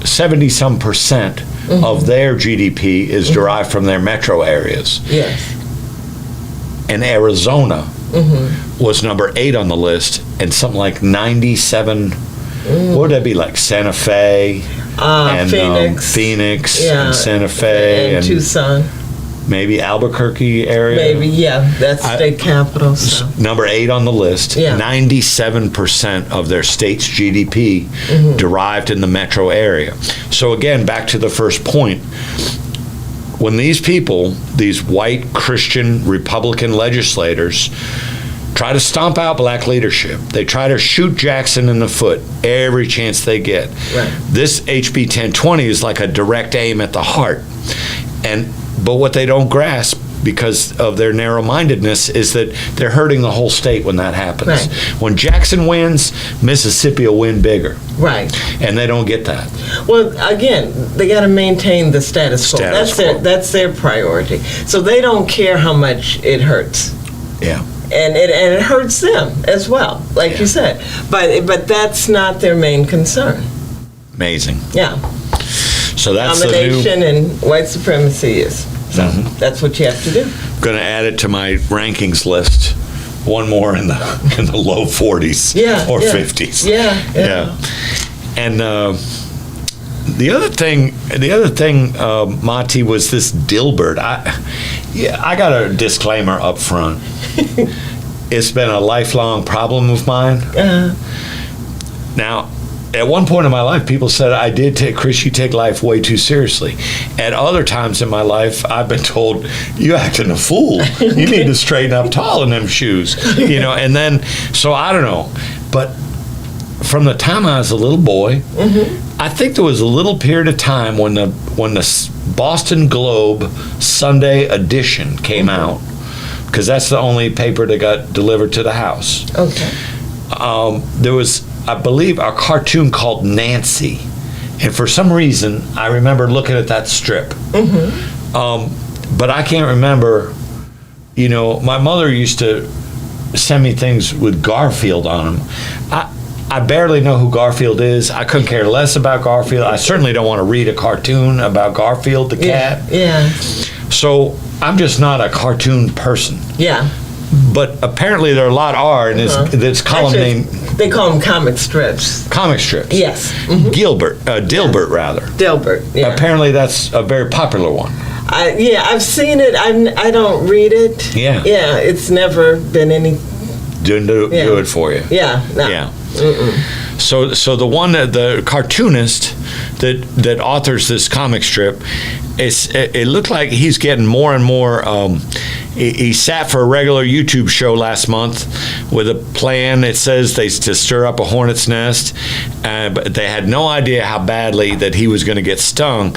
70-some percent of their GDP is derived from their metro areas. Yes. And Arizona was number 8 on the list, and something like 97. What would that be, like Santa Fe and Phoenix, and Santa Fe and Tucson, maybe Albuquerque area. maybe that's state capital. So. Number 8 on the list. Yeah. 97% of their state's GDP derived in the metro area. So again, back to the first point. When these people, these white Christian Republican legislators, try to stomp out black leadership. They try to shoot Jackson in the foot every chance they get. Right. This HB 1020 is like a direct aim at the heart. But what they don't grasp, because of their narrow-mindedness, is that they're hurting the whole state when that happens. Right. When Jackson wins, Mississippi will win bigger. Right. And they don't get that. Well, again, they got to maintain the status quo. That's their priority. So they don't care how much it hurts. Yeah. And it hurts them as well, like you said. But that's not their main concern. Amazing. Yeah. So that's Domination the new... and white supremacy is. So that's what you have to do. Going to add it to my rankings list. One more in the low 40s or 50s. Yeah. And the other thing, Maahti, was this Dilbert. I got a disclaimer up front. It's been a lifelong problem of mine. Now, at one point in my life, people said I did take, Chris, you take life way too seriously. At other times in my life, I've been told, you acting a fool. You need to straighten up tall in them shoes. And then, so I don't know. But from the time I was a little boy, I think there was a little period of time when the Boston Globe Sunday edition came out, because that's the only paper that got delivered to the house. Okay. There was, I believe, a cartoon called Nancy, and for some reason I remember looking at that strip. But I can't remember. My mother used to send me things with Garfield on them. I barely know who Garfield is. I couldn't care less about Garfield. I certainly don't want to read a cartoon about Garfield the cat. Yeah. So I'm just not a cartoon person. Yeah. But apparently there are a lot and it's column name. They call them comic strips. Comic strips. Yes. Dilbert rather. Dilbert. Yeah. Apparently that's a very popular one. I've seen it. I don't read it. Yeah. Yeah. It's never been any. Didn't do it for you. Yeah. No. Yeah. So the cartoonist that authors this comic strip, it looked like he's getting more and more. He sat for a regular YouTube show last month with a plan. It says to stir up a hornet's nest, but they had no idea how badly that he was going to get stung.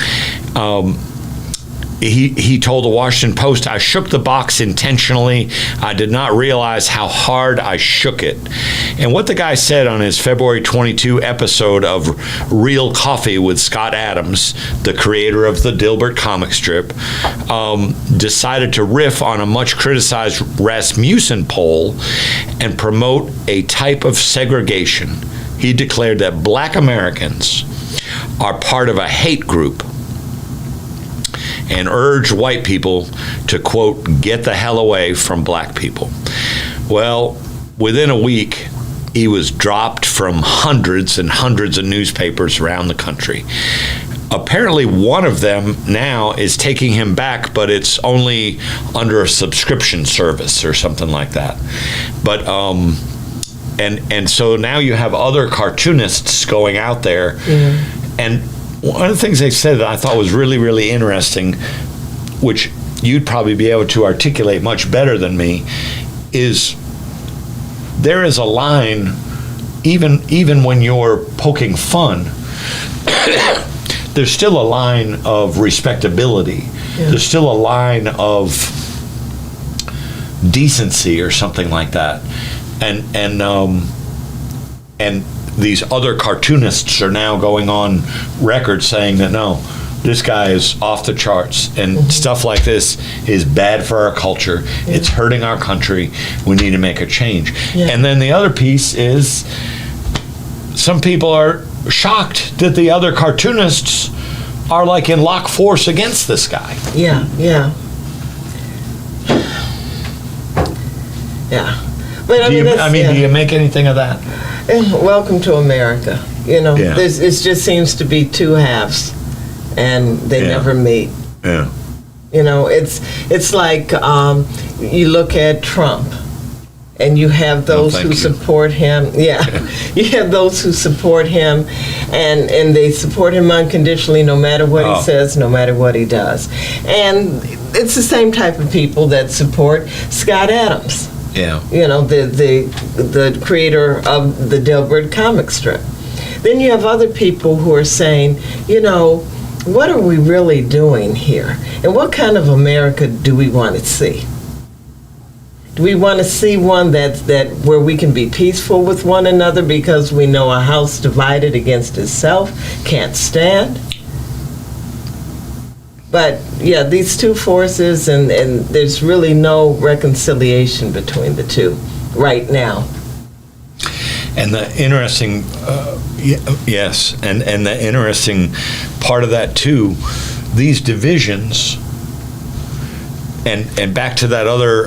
He told the Washington Post, I shook the box intentionally. I did not realize how hard I shook it. And what the guy said on his February 22 episode of Real Coffee with Scott Adams, the creator of the Dilbert comic strip, decided to riff on a much criticized Rasmussen poll and promote a type of segregation. He declared that black Americans are part of a hate group and urged white people to, quote, get the hell away from black people. Well, within a week, he was dropped from hundreds and hundreds of newspapers around the country. Apparently, one of them now is taking him back, but it's only under a subscription service or something like that. But and so now you have other cartoonists going out there, and one of the things they said that I thought was really, really interesting, which you'd probably be able to articulate much better than me, is there is a line, even when you're poking fun, there's still a line of respectability. Yeah. There's still a line of decency or something like that. And these other cartoonists are now going on record saying that no, this guy is off the charts, and stuff like this is bad for our culture. Yeah. It's hurting our country. We need to make a change. Yeah. And then the other piece is some people are shocked that the other cartoonists are like in lock force against this guy. Yeah. But do you make anything of that? Welcome to America. It just seems to be two halves, and they never meet. Yeah. It's like you look at Trump, and you have those who support him. Yeah, you have those who support him, and they support him unconditionally, no matter what he says, no matter what he does. And it's the same type of people that support Scott Adams. Yeah. You know, the creator of the Dilbert comic strip. Then you have other people who are saying, you know, what are we really doing here? And what kind of America do we want to see? Do we want to see one that where we can be peaceful with one another because we know a house divided against itself can't stand? But yeah, these two forces, and there's really no reconciliation between the two right now. And the interesting, yes, and the interesting part of that too, these divisions, and back to that other,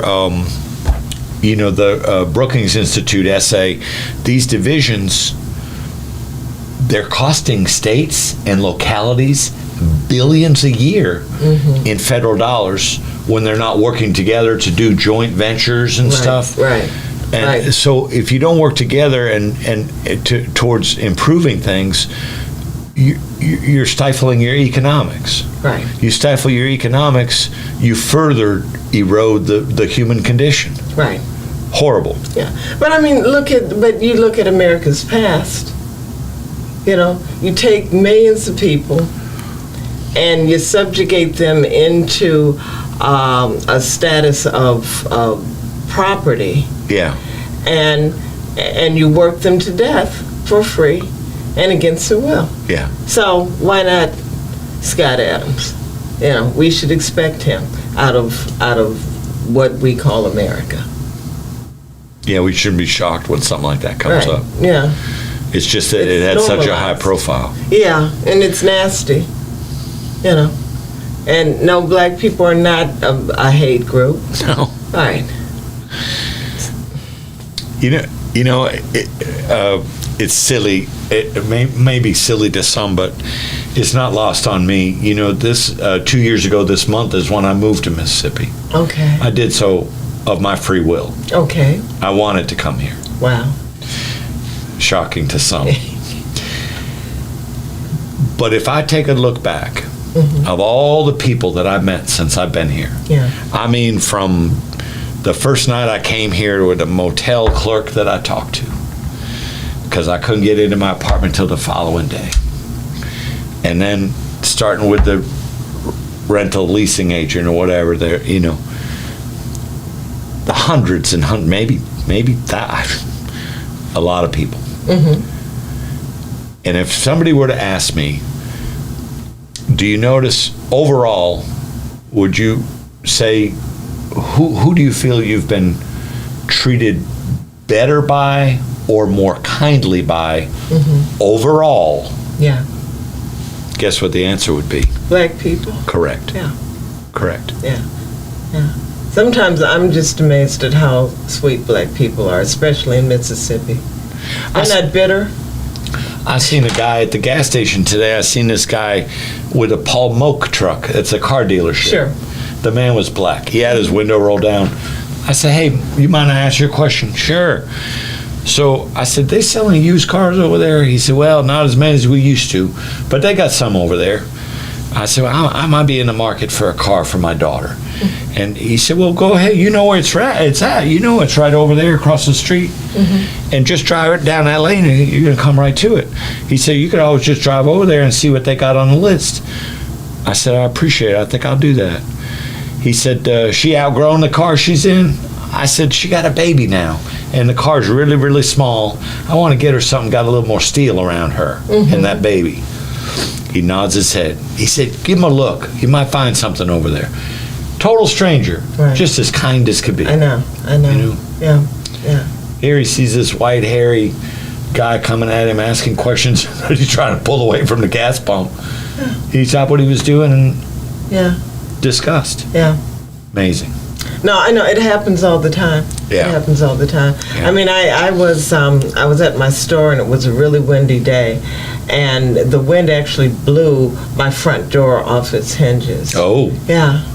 the Brookings Institute essay, these divisions, they're costing states and localities billions a year in federal dollars when they're not working together to do joint ventures and stuff. Right. And so if you don't work together towards improving things, you're stifling your economics. Right. You stifle your economics, you further erode the human condition. Right. Horrible. Yeah. But I mean, you look at America's past. You know, you take millions of people and you subjugate them into a status of property. Yeah. And you work them to death for free and against their will. Yeah. So why not Scott Adams? You know, we should expect him out of what we call America. Yeah, we shouldn't be shocked when something like that comes up. Yeah. It's just that it had such a high profile. Yeah, and it's nasty. You know. And no, black people are not a hate group. No. Right. It's silly. It may be silly to some, but it's not lost on me. You know, this 2 years ago this month is when I moved to Mississippi. Okay. I did so of my free will. Okay. I wanted to come here. Wow. Shocking to some. But if I take a look back of all the people that I've met since I've been here, I mean, from the first night I came here with a motel clerk that I talked to because I couldn't get into my apartment till the following day. And then starting with the rental leasing agent or whatever, there, you know, the hundreds and maybe a lot of people. And if somebody were to ask me, do you notice overall, would you say, who do you feel you've been treated better by or more kindly by overall? Yeah. Guess what the answer would be? Black people. Correct. Yeah. Correct. Yeah. Yeah. Sometimes I'm just amazed at how sweet black people are, especially in Mississippi. They're not bitter. I seen a guy at the gas station today. I seen this guy with a Paul Moak truck. It's a car dealership. Sure. The man was black. He had his window rolled down. I said, hey, you mind I ask you a question? Sure. So I said, they selling used cars over there? He said, well, not as many as we used to, but they got some over there. I said, well, I might be in the market for a car for my daughter. And he said, well, go ahead. You know where it's at. You know it's right over there across the street. And just drive it down that lane and you're going to come right to it. He said, you could always just drive over there and see what they got on the list. I said, I appreciate it. I think I'll do that. He said, she outgrown the car she's in? I said, she got a baby now. And the car's really, really small. I want to get her something got a little more steel around her and that baby. He nods his head. He said, give him a look. You might find something over there. Total stranger. Right. Just as kind as could be. I know. You know? Yeah. Here he sees this white, hairy guy coming at him, asking questions. He's trying to pull away from the gas pump. Yeah. He stopped what he was doing and disgust. Yeah. Amazing. No, I know. It happens all the time. Yeah. It happens all the time. Yeah. I mean, I was at my store and it was a really windy day, and the wind actually blew my front door off its hinges. Oh. Yeah.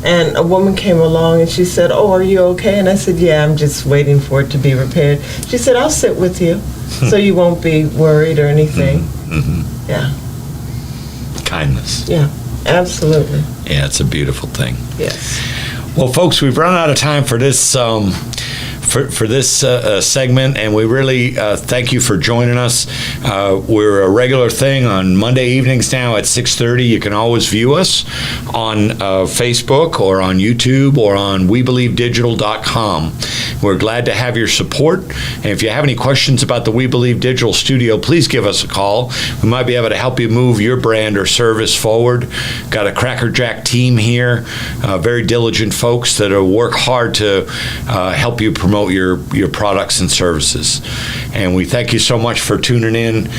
And a woman came along and she said, oh, are you okay? And I said, yeah, I'm just waiting for it to be repaired. She said, I'll sit with you so you won't be worried or anything. Yeah. Kindness. Yeah, absolutely. Yeah, it's a beautiful thing. Yes. Well, folks, we've run out of time for this for this segment, and we really thank you for joining us. We're a regular thing on Monday evenings now at 6:30. You can always view us on Facebook or on YouTube or on WeBelieveDigital.com. We're glad to have your support, and if you have any questions about the We Believe Digital Studio, please give us a call. We might be able to help you move your brand or service forward. Got a crackerjack team here, very diligent folks that work hard to help you promote your products and services. And we thank you so much for tuning in.